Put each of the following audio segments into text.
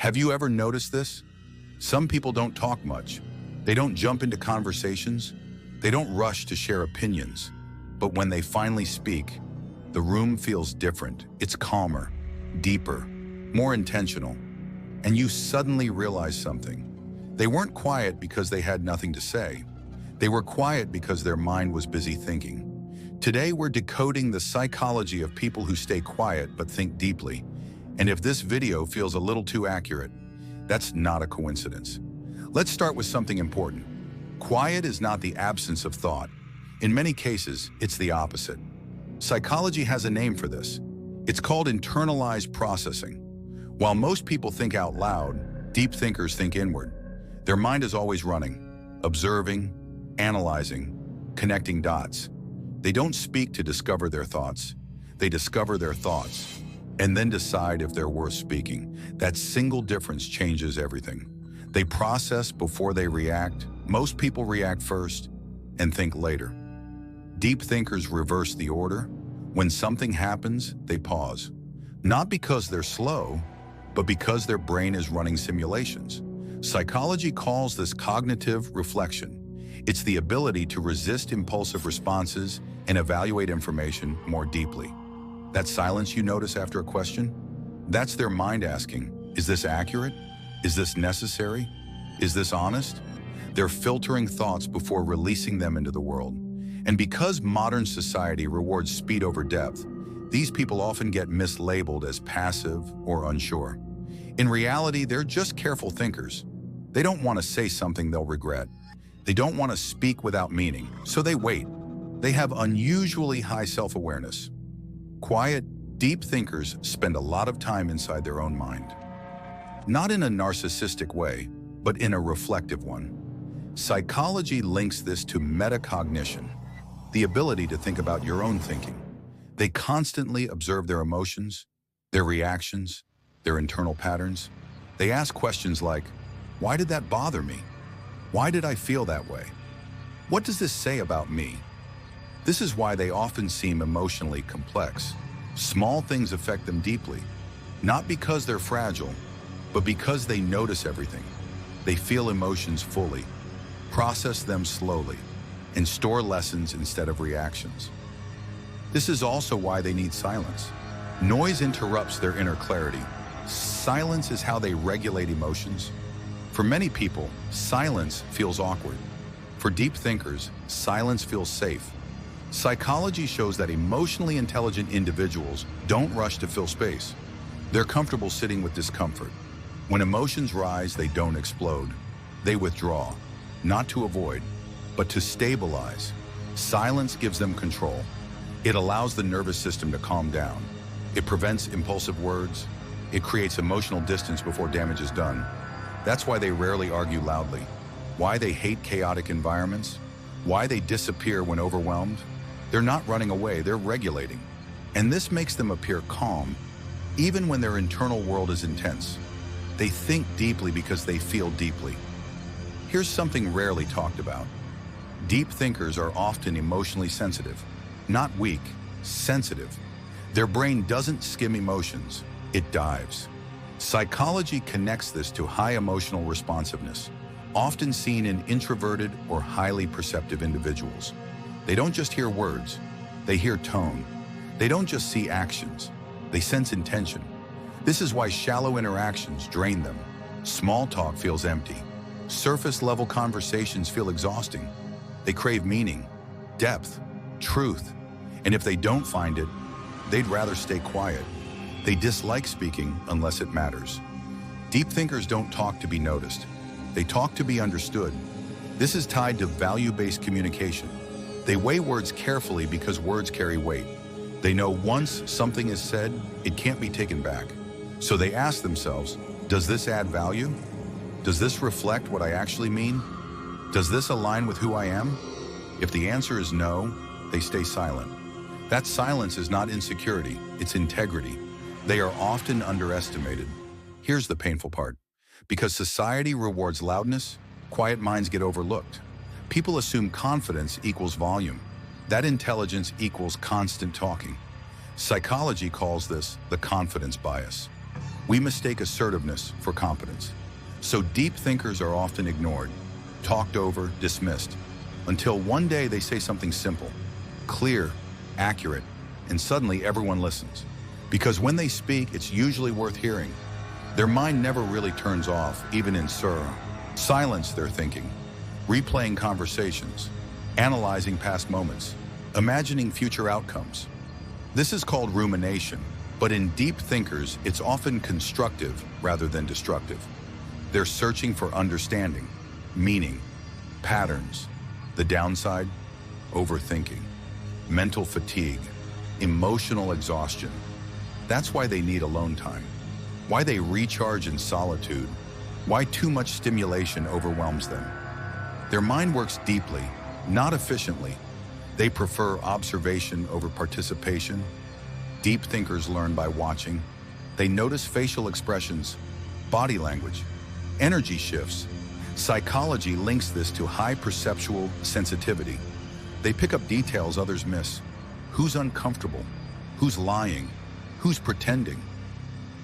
Have you ever noticed this? Some people don't talk much. They don't jump into conversations. They don't rush to share opinions. But when they finally speak, the room feels different. It's calmer, deeper, more intentional. And you suddenly realize something. They weren't quiet because they had nothing to say. They were quiet because their mind was busy thinking. Today, we're decoding the psychology of people who stay quiet but think deeply. And if this video feels a little too accurate, that's not a coincidence. Let's start with something important. Quiet is not the absence of thought. In many cases, it's the opposite. Psychology has a name for this. It's called internalized processing. While most people think out loud, deep thinkers think inward. Their mind is always running, observing, analyzing, connecting dots. They don't speak to discover their thoughts. They discover their thoughts and then decide if they're worth speaking. That single difference changes everything. They process before they react. Most people react first and think later. Deep thinkers reverse the order. When something happens, they pause. Not because they're slow, but because their brain is running simulations. Psychology calls this cognitive reflection. It's the ability to resist impulsive responses and evaluate information more deeply. That silence you notice after a question? That's their mind asking, is this accurate? Is this necessary? Is this honest? They're filtering thoughts before releasing them into the world. And because modern society rewards speed over depth, these people often get mislabeled as passive or unsure. In reality, they're just careful thinkers. They don't want to say something they'll regret. They don't want to speak without meaning, so they wait. They have unusually high self-awareness. Quiet, deep thinkers spend a lot of time inside their own mind. Not in a narcissistic way, but in a reflective one. Psychology links this to metacognition, the ability to think about your own thinking. They constantly observe their emotions, their reactions, their internal patterns. They ask questions like, why did that bother me? Why did I feel that way? What does this say about me? This is why they often seem emotionally complex. Small things affect them deeply, not because they're fragile, but because they notice everything. They feel emotions fully, process them slowly, and store lessons instead of reactions. This is also why they need silence. Noise interrupts their inner clarity. Silence is how they regulate emotions. For many people, silence feels awkward. For deep thinkers, silence feels safe. Psychology shows that emotionally intelligent individuals don't rush to fill space. They're comfortable sitting with discomfort. When emotions rise, they don't explode. They withdraw, not to avoid, but to stabilize. Silence gives them control. It allows the nervous system to calm down. It prevents impulsive words. It creates emotional distance before damage is done. That's why they rarely argue loudly, why they hate chaotic environments, why they disappear when overwhelmed. They're not running away, they're regulating. And this makes them appear calm, even when their internal world is intense. They think deeply because they feel deeply. Here's something rarely talked about. Deep thinkers are often emotionally sensitive, not weak, sensitive. Their brain doesn't skim emotions, it dives. Psychology connects this to high emotional responsiveness, often seen in introverted or highly perceptive individuals. They don't just hear words, they hear tone. They don't just see actions, they sense intention. This is why shallow interactions drain them. Small talk feels empty. Surface-level conversations feel exhausting. They crave meaning, depth, truth. And if they don't find it, they'd rather stay quiet. They dislike speaking unless it matters. Deep thinkers don't talk to be noticed. They talk to be understood. This is tied to value-based communication. They weigh words carefully because words carry weight. They know once something is said, it can't be taken back. So they ask themselves, does this add value? Does this reflect what I actually mean? Does this align with who I am? If the answer is no, they stay silent. That silence is not insecurity, it's integrity. They are often underestimated. Here's the painful part. Because society rewards loudness, quiet minds get overlooked. People assume confidence equals volume. That intelligence equals constant talking. Psychology calls this the confidence bias. We mistake assertiveness for competence. So deep thinkers are often ignored, talked over, dismissed, until one day they say something simple, clear, accurate, and suddenly everyone listens. Because when they speak, it's usually worth hearing. Their mind never really turns off, even in silence they're thinking, replaying conversations, analyzing past moments, imagining future outcomes. This is called rumination, but in deep thinkers, it's often constructive rather than destructive. They're searching for understanding, meaning, patterns. The downside? Overthinking, mental fatigue, emotional exhaustion. That's why they need alone time, why they recharge in solitude, why too much stimulation overwhelms them. Their mind works deeply, not efficiently. They prefer observation over participation. Deep thinkers learn by watching. They notice facial expressions, body language, energy shifts. Psychology links this to high perceptual sensitivity. They pick up details others miss. Who's uncomfortable? Who's lying? Who's pretending?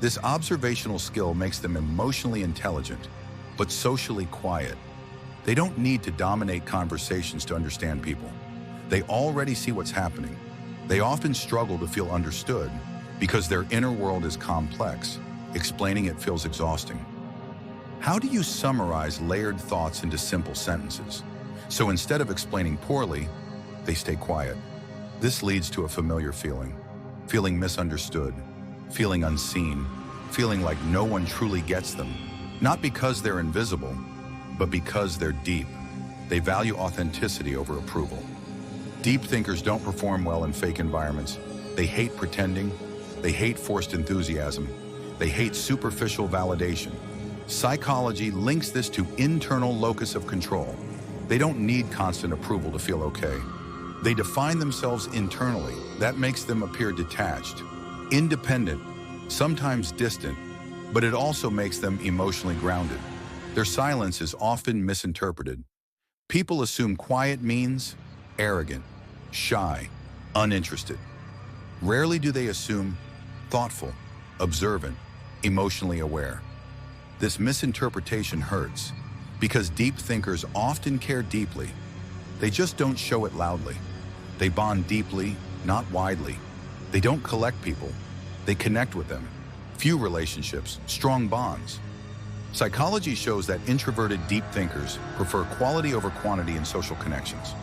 This observational skill makes them emotionally intelligent, but socially quiet. They don't need to dominate conversations to understand people. They already see what's happening. They often struggle to feel understood because their inner world is complex. Explaining it feels exhausting. How do you summarize layered thoughts into simple sentences? So instead of explaining poorly, they stay quiet. This leads to a familiar feeling misunderstood, feeling unseen, feeling like no one truly gets them. Not because they're invisible, but because they're deep. They value authenticity over approval. Deep thinkers don't perform well in fake environments. They hate pretending. They hate forced enthusiasm. They hate superficial validation. Psychology links this to internal locus of control. They don't need constant approval to feel okay. They define themselves internally. That makes them appear detached, independent, sometimes distant, but it also makes them emotionally grounded. Their silence is often misinterpreted. People assume quiet means arrogant, shy, uninterested. Rarely do they assume thoughtful, observant, emotionally aware. This misinterpretation hurts because deep thinkers often care deeply. They just don't show it loudly. They bond deeply, not widely. They don't collect people. They connect with them. Few relationships, strong bonds. Psychology shows that introverted deep thinkers prefer quality over quantity in social connections.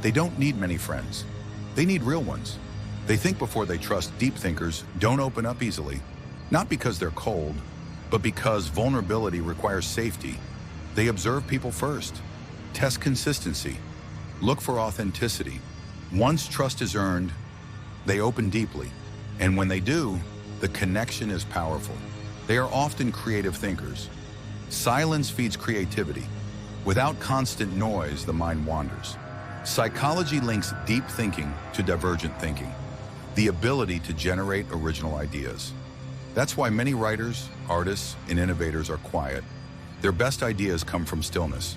They don't need many friends. They need real ones. They think before they trust. Deep thinkers don't open up easily, not because they're cold, but because vulnerability requires safety. They observe people first, test consistency, look for authenticity. Once trust is earned, they open deeply. And when they do, the connection is powerful. They are often creative thinkers. Silence feeds creativity. Without constant noise, the mind wanders. Psychology links deep thinking to divergent thinking, the ability to generate original ideas. That's why many writers, artists, and innovators are quiet. Their best ideas come from stillness.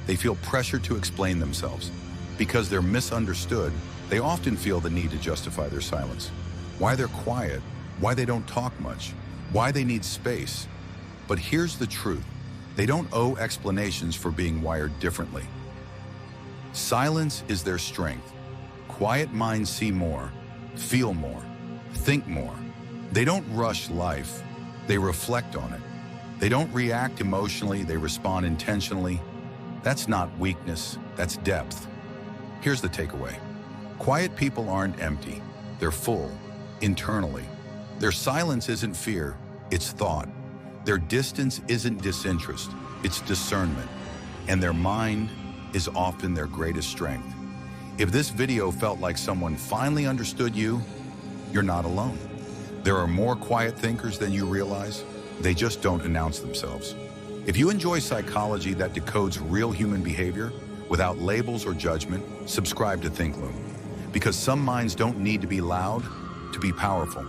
They feel pressure to explain themselves. Because they're misunderstood, they often feel the need to justify their silence. Why they're quiet, why they don't talk much, why they need space. But here's the truth. They don't owe explanations for being wired differently. Silence is their strength. Quiet minds see more, feel more, think more. They don't rush life, they reflect on it. They don't react emotionally, they respond intentionally. That's not weakness, that's depth. Here's the takeaway. Quiet people aren't empty, they're full, internally. Their silence isn't fear, it's thought. Their distance isn't disinterest, it's discernment. And their mind is often their greatest strength. If this video felt like someone finally understood you, you're not alone. There are more quiet thinkers than you realize. They just don't announce themselves. If you enjoy psychology that decodes real human behavior without labels or judgment, subscribe to ThinkLoom. Because some minds don't need to be loud to be powerful.